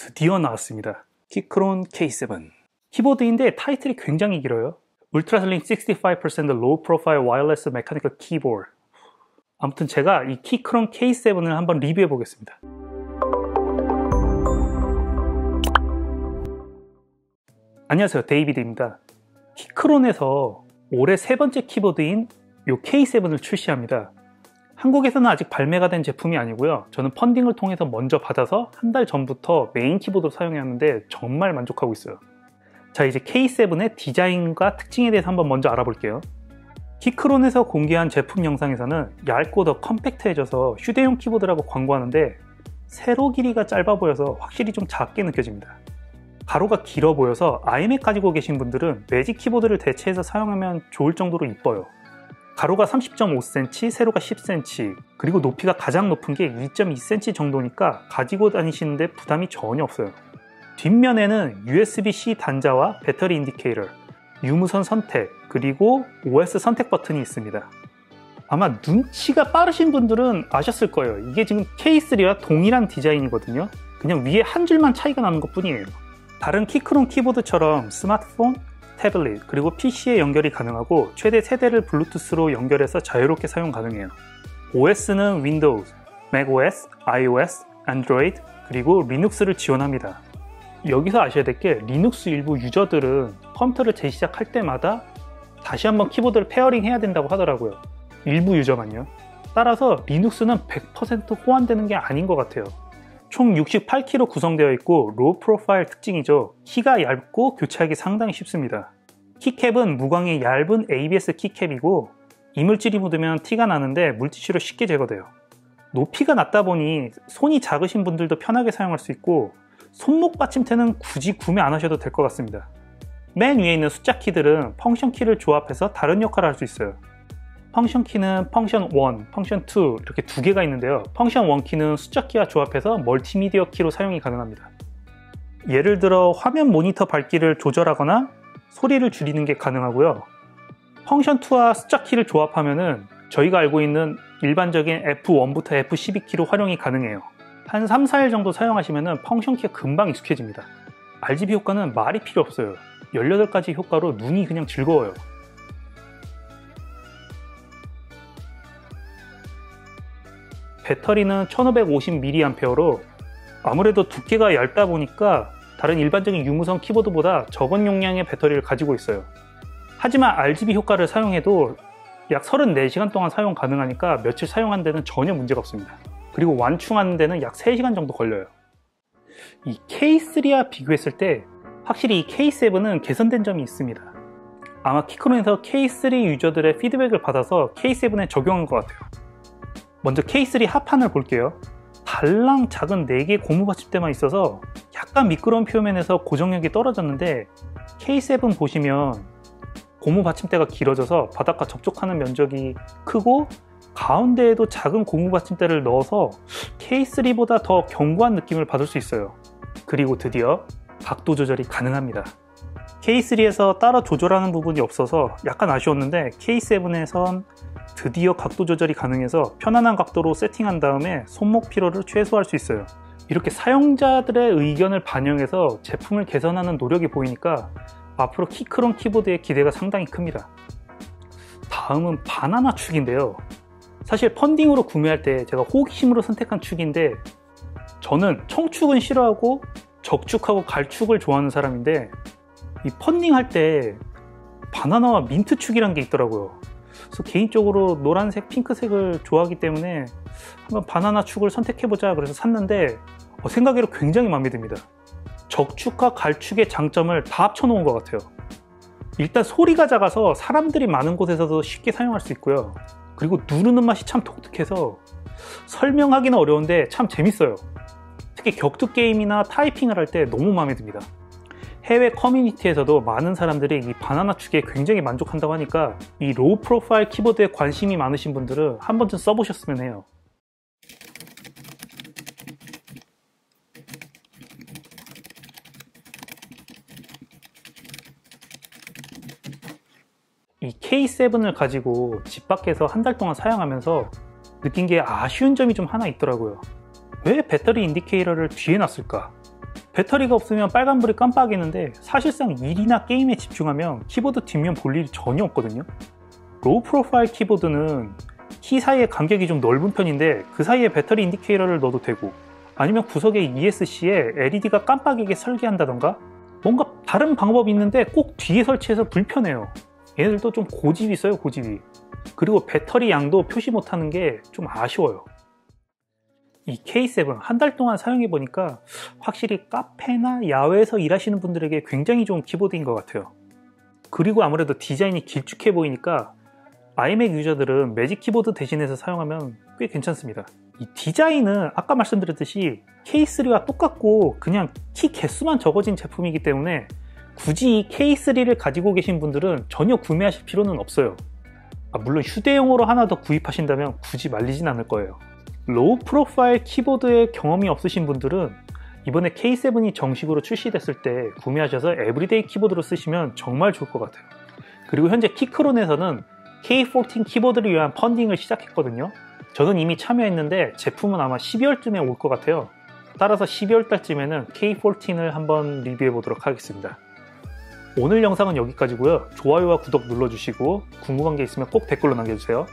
드디어 나왔습니다. 키크론 K7 키보드인데 타이틀이 굉장히 길어요. 울트라 슬림 65% low profile wireless mechanical keyboard. 아무튼 제가 이 키크론 K7을 한번 리뷰해 보겠습니다. 안녕하세요, 데이비드입니다. 키크론에서 올해 세 번째 키보드인 이 K7을 출시합니다. 한국에서는 아직 발매가 된 제품이 아니고요. 저는 펀딩을 통해서 먼저 받아서 한 달 전부터 메인 키보드로 사용해왔는데 정말 만족하고 있어요. 자, 이제 K7의 디자인과 특징에 대해서 한번 먼저 알아볼게요. 키크론에서 공개한 제품 영상에서는 얇고 더 컴팩트해져서 휴대용 키보드라고 광고하는데 세로 길이가 짧아 보여서 확실히 좀 작게 느껴집니다. 가로가 길어 보여서 아이맥 가지고 계신 분들은 매직 키보드를 대체해서 사용하면 좋을 정도로 이뻐요. 가로가 30.5cm, 세로가 10cm, 그리고 높이가 가장 높은 게 2.2cm 정도니까 가지고 다니시는데 부담이 전혀 없어요. 뒷면에는 USB-C 단자와 배터리 인디케이터, 유무선 선택, 그리고 OS 선택 버튼이 있습니다. 아마 눈치가 빠르신 분들은 아셨을 거예요. 이게 지금 K3와 동일한 디자인이거든요. 그냥 위에 한 줄만 차이가 나는 것 뿐이에요. 다른 키크론 키보드처럼 스마트폰, 태블릿, 그리고 PC에 연결이 가능하고 최대 세대를 블루투스로 연결해서 자유롭게 사용 가능해요. OS는 윈도우, macOS, iOS, 안드로이드, 그리고 리눅스를 지원합니다. 여기서 아셔야 될 게 리눅스 일부 유저들은 컴퓨터를 재시작할 때마다 다시 한번 키보드를 페어링 해야 된다고 하더라고요. 일부 유저만요. 따라서 리눅스는 100% 호환되는 게 아닌 것 같아요. 총 68kg 구성되어 있고 로우 프로파일 특징이죠. 키가 얇고 교체하기 상당히 쉽습니다. 키캡은 무광의 얇은 ABS 키캡이고 이물질이 묻으면 티가 나는데 물티슈로 쉽게 제거돼요. 높이가 낮다 보니 손이 작으신 분들도 편하게 사용할 수 있고 손목 받침대는 굳이 구매 안 하셔도 될 것 같습니다. 맨 위에 있는 숫자 키들은 펑션 키를 조합해서 다른 역할을 할 수 있어요. 펑션 키는 펑션 1, 펑션 2 이렇게 두 개가 있는데요. 펑션 1 키는 숫자 키와 조합해서 멀티미디어 키로 사용이 가능합니다. 예를 들어 화면 모니터 밝기를 조절하거나 소리를 줄이는 게 가능하고요. 펑션 2와 숫자 키를 조합하면은 저희가 알고 있는 일반적인 F1부터 F12 키로 활용이 가능해요. 한 3, 4일 정도 사용하시면은 펑션 키가 금방 익숙해집니다. RGB 효과는 말이 필요 없어요. 18가지 효과로 눈이 그냥 즐거워요. 배터리는 1550mAh로 아무래도 두께가 얇다 보니까 다른 일반적인 유무선 키보드보다 적은 용량의 배터리를 가지고 있어요. 하지만 RGB 효과를 사용해도 약 34시간 동안 사용 가능하니까 며칠 사용한 데는 전혀 문제가 없습니다. 그리고 완충하는 데는 약 3시간 정도 걸려요. 이 K3와 비교했을 때 확실히 이 K7은 개선된 점이 있습니다. 아마 키크론에서 K3 유저들의 피드백을 받아서 K7에 적용한 것 같아요. 먼저 K3 하판을 볼게요. 달랑 작은 4개의 고무 받침대만 있어서 약간 미끄러운 표면에서 고정력이 떨어졌는데 K7 보시면 고무 받침대가 길어져서 바닥과 접촉하는 면적이 크고 가운데에도 작은 고무 받침대를 넣어서 K3보다 더 견고한 느낌을 받을 수 있어요. 그리고 드디어 각도 조절이 가능합니다. K3에서 따로 조절하는 부분이 없어서 약간 아쉬웠는데 K7에선 드디어 각도 조절이 가능해서 편안한 각도로 세팅한 다음에 손목 피로를 최소화할 수 있어요. 이렇게 사용자들의 의견을 반영해서 제품을 개선하는 노력이 보이니까 앞으로 키크론 키보드의 기대가 상당히 큽니다. 다음은 바나나 축인데요. 사실 펀딩으로 구매할 때 제가 호기심으로 선택한 축인데 저는 청축은 싫어하고 적축하고 갈축을 좋아하는 사람인데 이 펀딩할 때 바나나와 민트 축이라는 게 있더라고요. 그래서 개인적으로 노란색, 핑크색을 좋아하기 때문에 한번 바나나 축을 선택해보자 그래서 샀는데 생각외로 굉장히 마음에 듭니다. 적축과 갈축의 장점을 다 합쳐놓은 것 같아요. 일단 소리가 작아서 사람들이 많은 곳에서도 쉽게 사용할 수 있고요. 그리고 누르는 맛이 참 독특해서 설명하기는 어려운데 참 재밌어요. 특히 격투 게임이나 타이핑을 할 때 너무 마음에 듭니다. 해외 커뮤니티에서도 많은 사람들이 이 바나나 축에 굉장히 만족한다고 하니까 이 로우 프로파일 키보드에 관심이 많으신 분들은 한 번쯤 써보셨으면 해요. 이 K7을 가지고 집 밖에서 한 달 동안 사용하면서 느낀 게 아쉬운 점이 좀 하나 있더라고요. 왜 배터리 인디케이터를 뒤에 놨을까? 배터리가 없으면 빨간불이 깜빡이는데 사실상 일이나 게임에 집중하면 키보드 뒷면 볼 일이 전혀 없거든요. 로우 프로파일 키보드는 키 사이의 간격이 좀 넓은 편인데 그 사이에 배터리 인디케이터를 넣어도 되고, 아니면 구석에 ESC에 LED가 깜빡이게 설계한다던가 뭔가 다른 방법이 있는데 꼭 뒤에 설치해서 불편해요. 얘네들도 좀 고집이 있어요, 고집이. 그리고 배터리 양도 표시 못하는 게 좀 아쉬워요. 이 K7 한 달 동안 사용해보니까 확실히 카페나 야외에서 일하시는 분들에게 굉장히 좋은 키보드인 것 같아요. 그리고 아무래도 디자인이 길쭉해 보이니까 iMac 유저들은 매직 키보드 대신해서 사용하면 꽤 괜찮습니다. 이 디자인은 아까 말씀드렸듯이 K3와 똑같고 그냥 키 개수만 적어진 제품이기 때문에 굳이 이 K3를 가지고 계신 분들은 전혀 구매하실 필요는 없어요. 물론 휴대용으로 하나 더 구입하신다면 굳이 말리진 않을 거예요. 로우 프로파일 키보드의 경험이 없으신 분들은 이번에 K7이 정식으로 출시됐을 때 구매하셔서 에브리데이 키보드로 쓰시면 정말 좋을 것 같아요. 그리고 현재 키크론에서는 K14 키보드를 위한 펀딩을 시작했거든요. 저는 이미 참여했는데 제품은 아마 12월쯤에 올 것 같아요. 따라서 12월 달쯤에는 K14을 한번 리뷰해 보도록 하겠습니다. 오늘 영상은 여기까지고요. 좋아요와 구독 눌러주시고 궁금한 게 있으면 꼭 댓글로 남겨주세요.